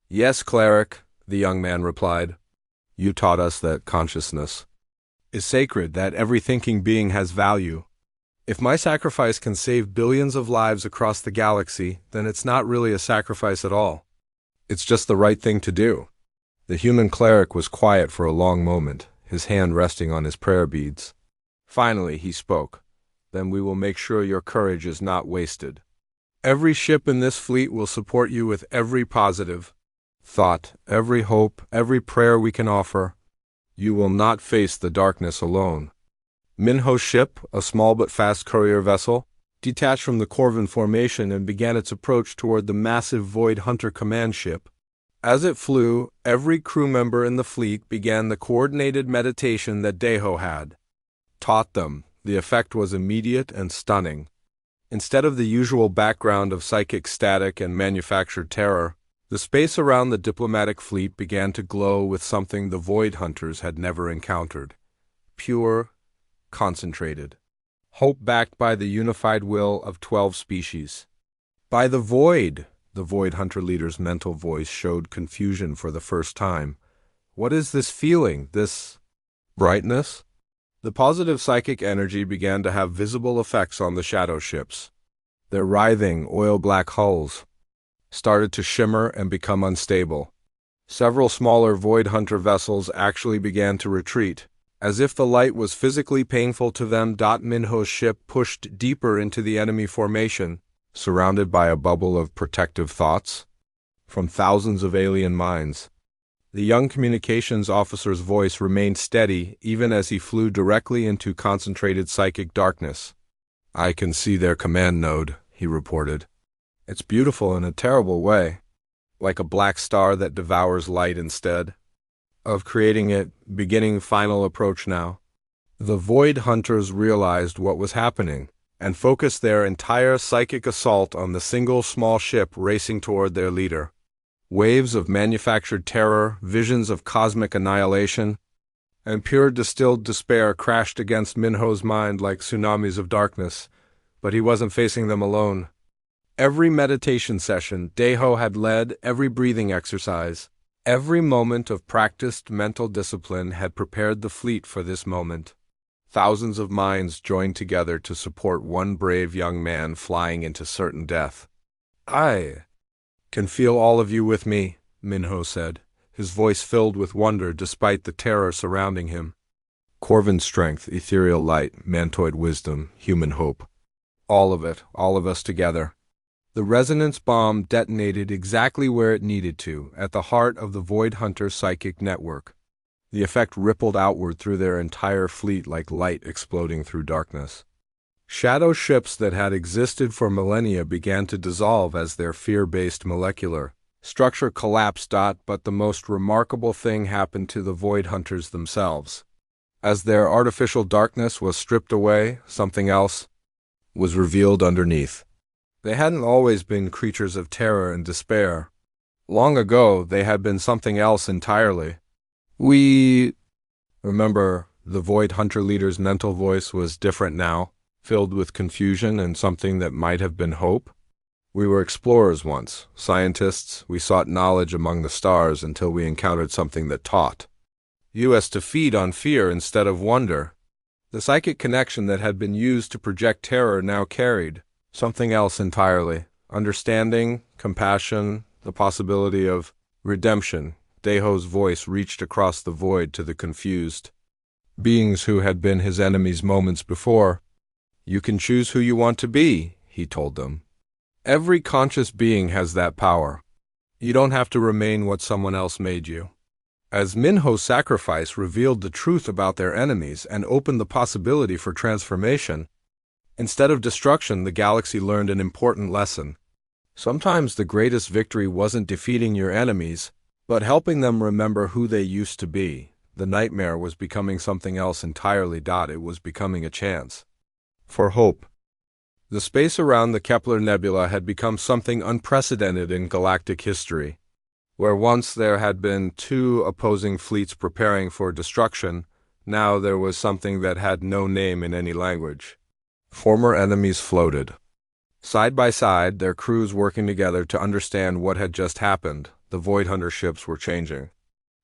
Yes, Cleric, the young man replied. You taught us that consciousness is sacred, that every thinking being has value. If my sacrifice can save billions of lives across the galaxy, then it's not really a sacrifice at all. It's just the right thing to do. The human cleric was quiet for a long moment, his hand resting on his prayer beads. Finally, he spoke. Then we will make sure your courage is not wasted. Every ship in this fleet will support you with every positive thought, every hope, every prayer we can offer. You will not face the darkness alone. Minho's ship, a small but fast courier vessel, detached from the Corvin formation and began its approach toward the massive Void Hunter command ship. As it flew, every crew member in the fleet began the coordinated meditation that Deho had taught them. The effect was immediate and stunning. Instead of the usual background of psychic static and manufactured terror, the space around the diplomatic fleet began to glow with something the Void Hunters had never encountered. Pure, concentrated. Hope backed by the unified will of 12 species. By the Void Hunter leader's mental voice showed confusion for the first time. What is this feeling, this brightness? The positive psychic energy began to have visible effects on the shadow ships. Their writhing, oil-black hulls started to shimmer and become unstable. Several smaller Void Hunter vessels actually began to retreat. As if the light was physically painful to them, Minho's ship pushed deeper into the enemy formation, surrounded by a bubble of protective thoughts from thousands of alien minds. The young communications officer's voice remained steady even as he flew directly into concentrated psychic darkness. I can see their command node, he reported. It's beautiful in a terrible way, like a black star that devours light instead of creating it, beginning final approach now. The Void Hunters realized what was happening and focused their entire psychic assault on the single small ship racing toward their leader. Waves of manufactured terror, visions of cosmic annihilation, and pure distilled despair crashed against Minho's mind like tsunamis of darkness, but he wasn't facing them alone. Every meditation session Deho had led, every breathing exercise, every moment of practiced mental discipline had prepared the fleet for this moment. Thousands of minds joined together to support one brave young man flying into certain death. I can feel all of you with me, Minho said, his voice filled with wonder despite the terror surrounding him. Corvin strength, ethereal light, mantoid wisdom, human hope. All of it, all of us together. The resonance bomb detonated exactly where it needed to, at the heart of the Void Hunter psychic network. The effect rippled outward through their entire fleet like light exploding through darkness. Shadow ships that had existed for millennia began to dissolve as their fear-based molecular structure collapsed. But the most remarkable thing happened to the Void Hunters themselves. As their artificial darkness was stripped away, something else was revealed underneath. They hadn't always been creatures of terror and despair. Long ago, they had been something else entirely. Remember, the Void Hunter leader's mental voice was different now, filled with confusion and something that might have been hope. We were explorers once, scientists. We sought knowledge among the stars until we encountered something that taught us to feed on fear instead of wonder. The psychic connection that had been used to project terror now carried something else entirely. Understanding, compassion, the possibility of redemption. Deho's voice reached across the void to the confused beings who had been his enemies moments before. You can choose who you want to be, he told them. Every conscious being has that power. You don't have to remain what someone else made you. As Minho's sacrifice revealed the truth about their enemies and opened the possibility for transformation, instead of destruction, the galaxy learned an important lesson. Sometimes the greatest victory wasn't defeating your enemies, but helping them remember who they used to be. The nightmare was becoming something else entirely. It was becoming a chance for hope. The space around the Kepler Nebula had become something unprecedented in galactic history. Where once there had been two opposing fleets preparing for destruction, now there was something that had no name in any language. Former enemies floated side by side, their crews working together to understand what had just happened. The Void Hunter ships were changing.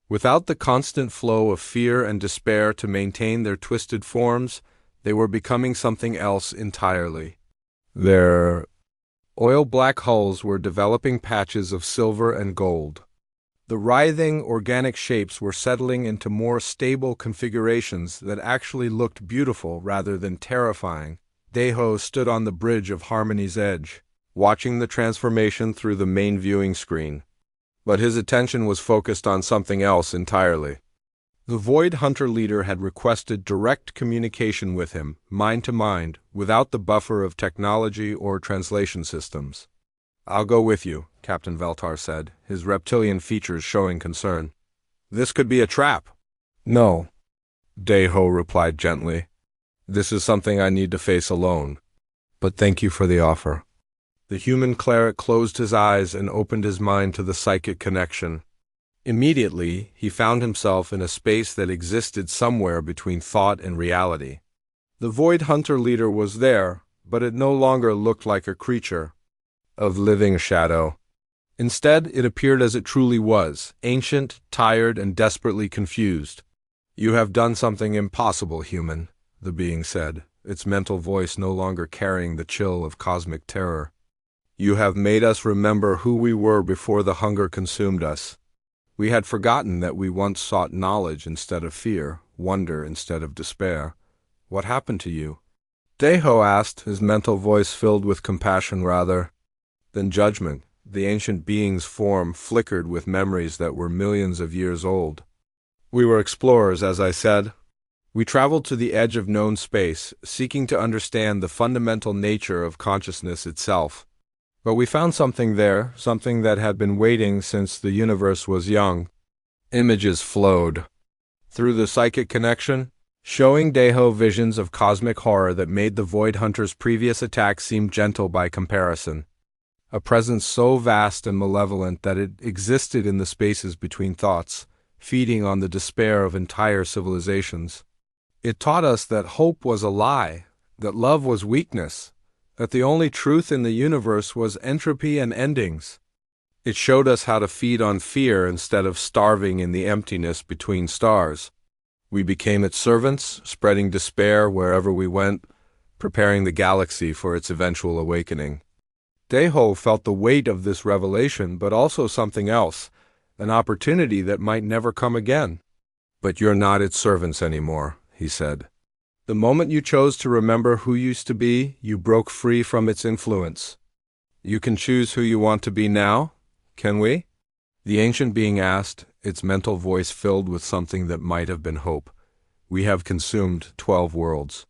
Without the constant flow of fear and despair to maintain their twisted forms, they were becoming something else entirely. Their oil-black hulls were developing patches of silver and gold. The writhing, organic shapes were settling into more stable configurations that actually looked beautiful rather than terrifying. Deho stood on the bridge of Harmony's edge, watching the transformation through the main viewing screen. But his attention was focused on something else entirely. The Void Hunter leader had requested direct communication with him, mind to mind, without the buffer of technology or translation systems. "I'll go with you," Captain Veltar said, his reptilian features showing concern. "This could be a trap." "No," Deho replied gently. "This is something I need to face alone. But thank you for the offer." The human cleric closed his eyes and opened his mind to the psychic connection. Immediately, he found himself in a space that existed somewhere between thought and reality. The Void Hunter leader was there, but it no longer looked like a creature of living shadow. Instead, it appeared as it truly was, ancient, tired, and desperately confused. "You have done something impossible, human," the being said, its mental voice no longer carrying the chill of cosmic terror. "You have made us remember who we were before the hunger consumed us. We had forgotten that we once sought knowledge instead of fear, wonder instead of despair. What happened to you?" Deho asked, his mental voice filled with compassion rather than judgment. The ancient being's form flickered with memories that were millions of years old. "We were explorers, as I said. We traveled to the edge of known space, seeking to understand the fundamental nature of consciousness itself. But we found something there, something that had been waiting since the universe was young." Images flowed through the psychic connection, showing Deho visions of cosmic horror that made the Void Hunter's previous attack seem gentle by comparison. A presence so vast and malevolent that it existed in the spaces between thoughts, feeding on the despair of entire civilizations. It taught us that hope was a lie, that love was weakness, that the only truth in the universe was entropy and endings. It showed us how to feed on fear instead of starving in the emptiness between stars. We became its servants, spreading despair wherever we went, preparing the galaxy for its eventual awakening. Deho felt the weight of this revelation, but also something else, an opportunity that might never come again. "But you're not its servants anymore," he said. "The moment you chose to remember who you used to be, you broke free from its influence. You can choose who you want to be now, can we?" The ancient being asked, its mental voice filled with something that might have been hope. "We have consumed 12 worlds.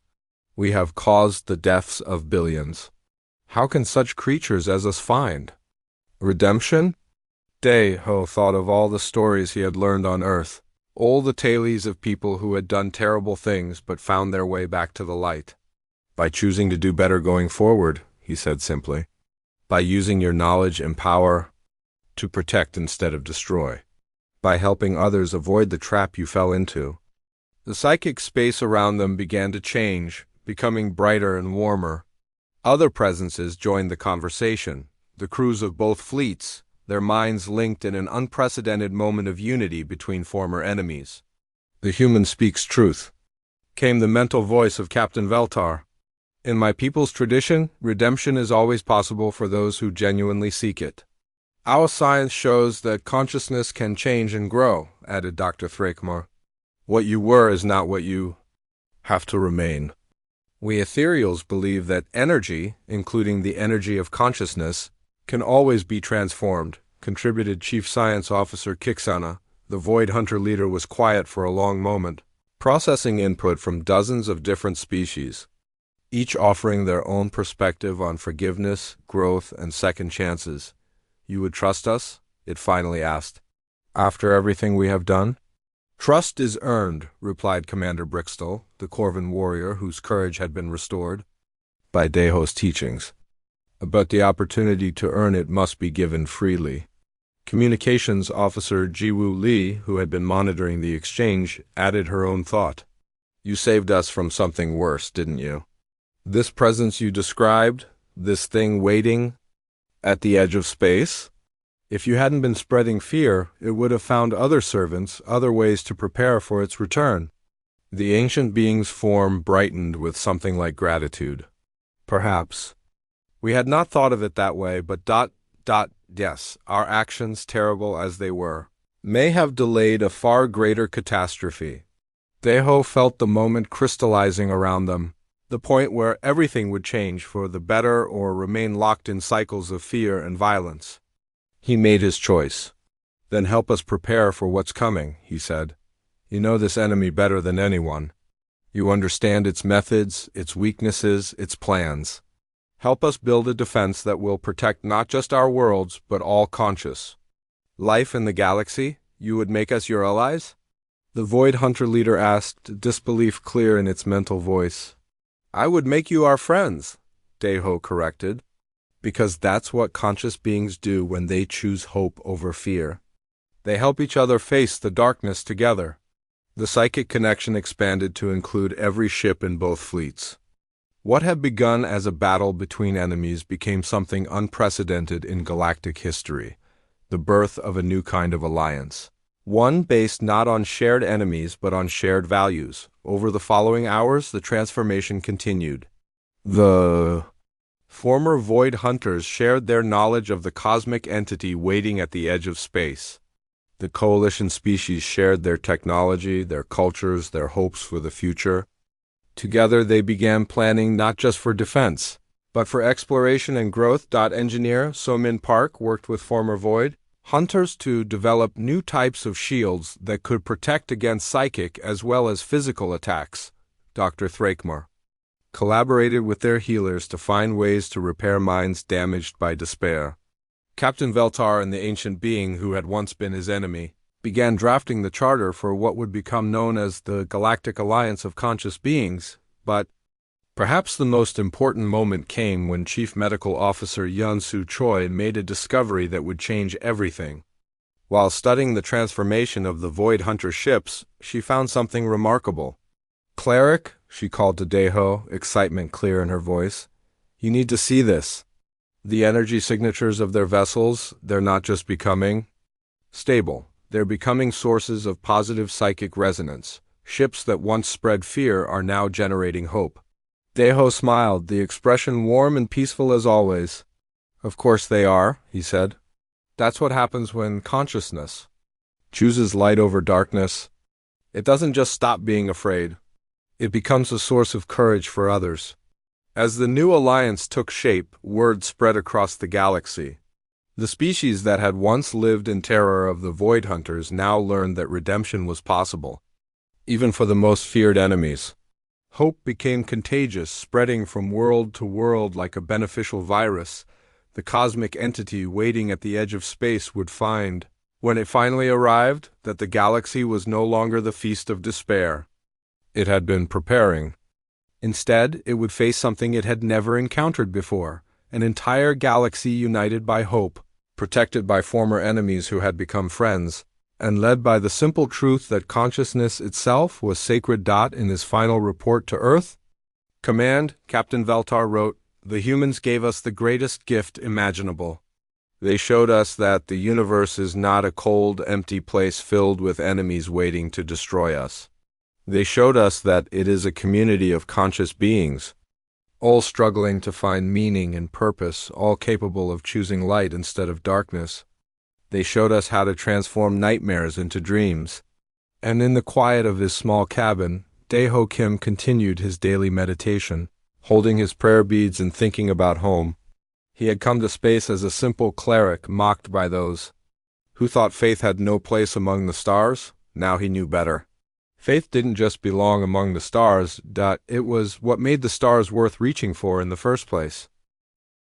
We have caused the deaths of billions. How can such creatures as us find redemption?" Deho thought of all the stories he had learned on Earth. All the tales of people who had done terrible things but found their way back to the light. "By choosing to do better going forward," he said simply. "By using your knowledge and power to protect instead of destroy. By helping others avoid the trap you fell into." The psychic space around them began to change, becoming brighter and warmer. Other presences joined the conversation, the crews of both fleets, their minds linked in an unprecedented moment of unity between former enemies. "The human speaks truth," came the mental voice of Captain Veltar. "In my people's tradition, redemption is always possible for those who genuinely seek it." "Our science shows that consciousness can change and grow," added Dr. Thrakmar. "What you were is not what you have to remain." "We ethereals believe that energy, including the energy of consciousness, can always be transformed," contributed Chief Science Officer Kixana. The Void Hunter leader was quiet for a long moment, processing input from dozens of different species, each offering their own perspective on forgiveness, growth, and second chances. "You would trust us?" it finally asked. "After everything we have done?" "Trust is earned," replied Commander Brixtel, the Corvan warrior whose courage had been restored, "by Deho's teachings. But the opportunity to earn it must be given freely." Communications Officer Jiwoo Lee, who had been monitoring the exchange, added her own thought. "You saved us from something worse, didn't you? This presence you described, this thing waiting at the edge of space? If you hadn't been spreading fear, it would have found other servants, other ways to prepare for its return." The ancient being's form brightened with something like gratitude. "Perhaps. We had not thought of it that way, but yes, our actions, terrible as they were, may have delayed a far greater catastrophe." Deho felt the moment crystallizing around them, the point where everything would change for the better or remain locked in cycles of fear and violence. He made his choice. "Then help us prepare for what's coming," he said. "You know this enemy better than anyone. You understand its methods, its weaknesses, its plans. Help us build a defense that will protect not just our worlds, but all conscious life in the galaxy. You would make us your allies?" The Void Hunter leader asked, disbelief clear in its mental voice. "I would make you our friends," Deho corrected. "Because that's what conscious beings do when they choose hope over fear. They help each other face the darkness together." The psychic connection expanded to include every ship in both fleets. What had begun as a battle between enemies became something unprecedented in galactic history, the birth of a new kind of alliance. One based not on shared enemies but on shared values. Over the following hours, the transformation continued. The former Void Hunters shared their knowledge of the cosmic entity waiting at the edge of space. The coalition species shared their technology, their cultures, their hopes for the future. Together they began planning not just for defense, but for exploration and growth. Engineer So-Min Park worked with former Void Hunters to develop new types of shields that could protect against psychic as well as physical attacks. Dr. Thrakmar collaborated with their healers to find ways to repair minds damaged by despair. Captain Veltar and the ancient being who had once been his enemy began drafting the charter for what would become known as the Galactic Alliance of Conscious Beings, but perhaps the most important moment came when Chief Medical Officer Yun-Su Choi made a discovery that would change everything. While studying the transformation of the Void Hunter ships, she found something remarkable. "Cleric," she called to Deho, excitement clear in her voice, "you need to see this. The energy signatures of their vessels, they're not just becoming stable. They're becoming sources of positive psychic resonance. Ships that once spread fear are now generating hope." Deho smiled, the expression warm and peaceful as always. "Of course they are," he said. "That's what happens when consciousness chooses light over darkness. It doesn't just stop being afraid. It becomes a source of courage for others." As the new alliance took shape, word spread across the galaxy. The species that had once lived in terror of the Void Hunters now learned that redemption was possible, even for the most feared enemies. Hope became contagious, spreading from world to world like a beneficial virus. The cosmic entity waiting at the edge of space would find, when it finally arrived, that the galaxy was no longer the feast of despair it had been preparing. Instead, it would face something it had never encountered before, an entire galaxy united by hope, protected by former enemies who had become friends, and led by the simple truth that consciousness itself was sacred. In his final report to Earth, "Command," Captain Veltar wrote, "the humans gave us the greatest gift imaginable. They showed us that the universe is not a cold, empty place filled with enemies waiting to destroy us. They showed us that it is a community of conscious beings, all struggling to find meaning and purpose, all capable of choosing light instead of darkness. They showed us how to transform nightmares into dreams. And in the quiet of his small cabin, Daeho Kim continued his daily meditation, holding his prayer beads and thinking about home. He had come to space as a simple cleric mocked by those who thought faith had no place among the stars. Now he knew better. Faith didn't just belong among the stars, it was what made the stars worth reaching for in the first place.